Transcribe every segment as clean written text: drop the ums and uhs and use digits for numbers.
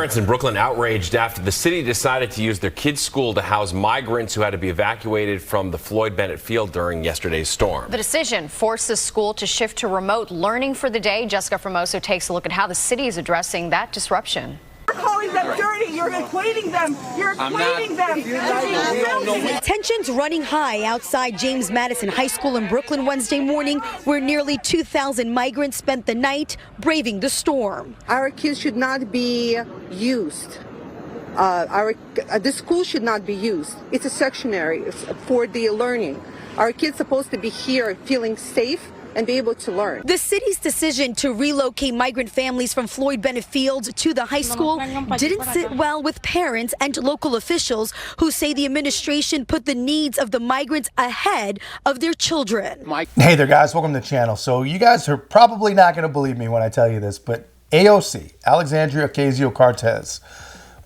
Parents in Brooklyn outraged after the city decided to use their kids' school to house migrants who had to be evacuated from the Floyd Bennett field during yesterday's storm. The decision forced the school to shift to remote learning for the day. Jessica Formoso takes a look at how the city is addressing that disruption. You're calling them dirty. You're equating them. You're equating them. Tensions running high outside James Madison High School in Brooklyn Wednesday morning, where nearly 2,000 migrants spent the night braving the storm. Our kids should not be used. The school should not be used. It's a sectionary for the learning. Our kids supposed to be here feeling safe and be able to learn. The city's decision to relocate migrant families from Floyd Bennett Field to the high school didn't sit well with parents and local officials who say the administration put the needs of the migrants ahead of their children. Hey there, guys. Welcome to the channel. So you guys are probably not going to believe me when I tell you this, but AOC, Alexandria Ocasio-Cortez,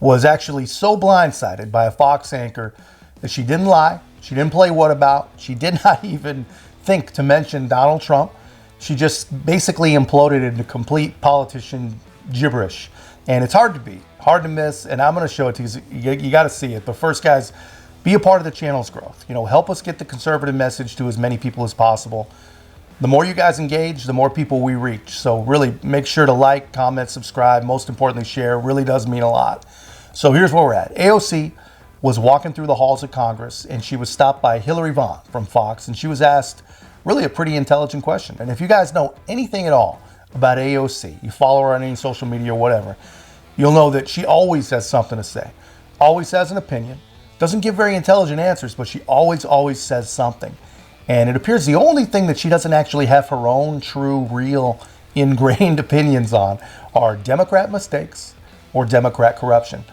was actually so blindsided by a Fox anchor that she didn't lie, she didn't play whatabout, she did not even think to mention Donald Trump. She just basically imploded into complete politician gibberish. And it's hard to beat, hard to miss, and I'm going to show it to you. You got to see it. But first, guys, be a part of the channel's growth. You know, help us get the conservative message to as many people as possible. The more you guys engage, the more people we reach. So really make sure to like, comment, subscribe, most importantly share. It really does mean a lot. So here's where we're at. AOC was walking through the halls of Congress, and she was stopped by Hillary Vaughn from Fox, and she was asked really a pretty intelligent question. And if you guys know anything at all about AOC, you follow her on any social media or whatever, you'll know that she always has something to say, always has an opinion, doesn't give very intelligent answers, but she always says something. And it appears the only thing that she doesn't actually have her own true, real, ingrained opinions on are Democrat mistakes or Democrat corruption.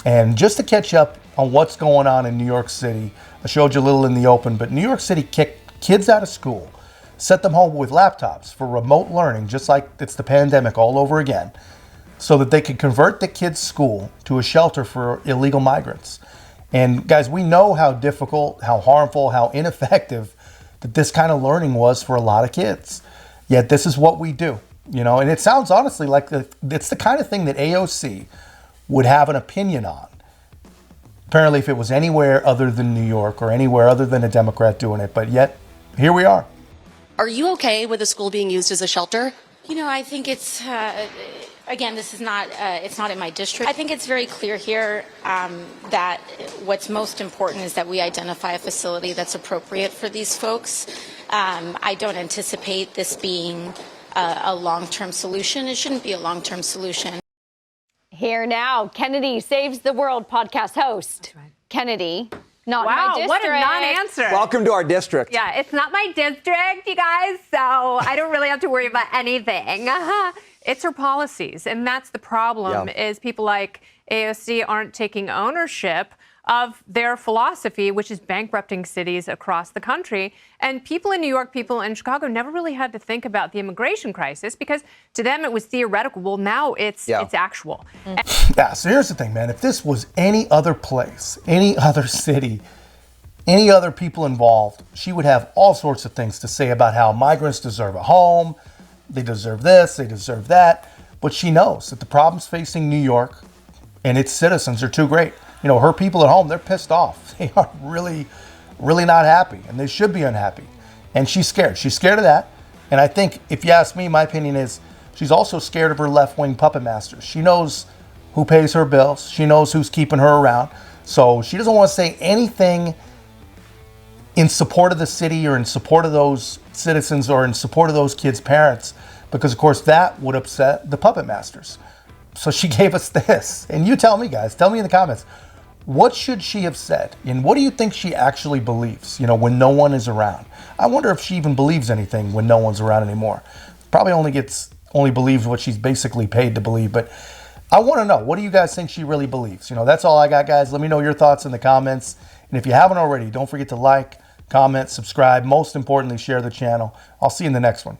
And just to catch up on what's going on in New York City, I showed you a little in the open, but New York City kicked kids out of school, set them home with laptops for remote learning, just like it's the pandemic all over again, so that they could convert the kids' school to a shelter for illegal migrants. And guys, we know how difficult, how harmful, how ineffective that this kind of learning was for a lot of kids. Yet this is what we do, you know, and it sounds honestly like it's the kind of thing that AOC would have an opinion on. Apparently, if it was anywhere other than New York or anywhere other than a Democrat doing it, but yet here we are. Are you okay with the school being used as a shelter? You know, I think it's, again, this is not, it's not in my district. I think it's very clear here that what's most important is that we identify a facility that's appropriate for these folks. I don't anticipate this being a long-term solution. It shouldn't be a long-term solution. Here now, Kennedy Saves the World podcast host. That's right. Kennedy, not my district. Wow, what a non-answer. Welcome to our district. Yeah, it's not my district, you guys, so I don't really have to worry about anything. It's her policies, and that's the problem, is people like AOC aren't taking ownership of their philosophy, which is bankrupting cities across the country. And people in New York, people in Chicago never really had to think about the immigration crisis because to them it was theoretical. Well, now it's actual. Yeah, so here's the thing, man. If this was any other place, any other city, any other people involved, she would have all sorts of things to say about how migrants deserve a home, they deserve this, they deserve that. But she knows that the problems facing New York and its citizens are too great. You know, her people at home, they're pissed off. They are really not happy, and they should be unhappy. And she's scared. She's scared of that. And I think, if you ask me, my opinion is she's also scared of her left-wing puppet masters. She knows who pays her bills. She knows who's keeping her around. So she doesn't want to say anything in support of the city or in support of those citizens or in support of those kids' parents, because, of course, that would upset the puppet masters. So she gave us this. And you tell me, guys, tell me in the comments, what should she have said? And what do you think she actually believes, you know, when no one is around? I wonder if she even believes anything when no one's around anymore. Probably only believes what she's basically paid to believe. But I want to know, what do you guys think she really believes? You know, that's all I got, guys. Let me know your thoughts in the comments. And if you haven't already, don't forget to like, comment, subscribe. Most importantly, share the channel. I'll see you in the next one.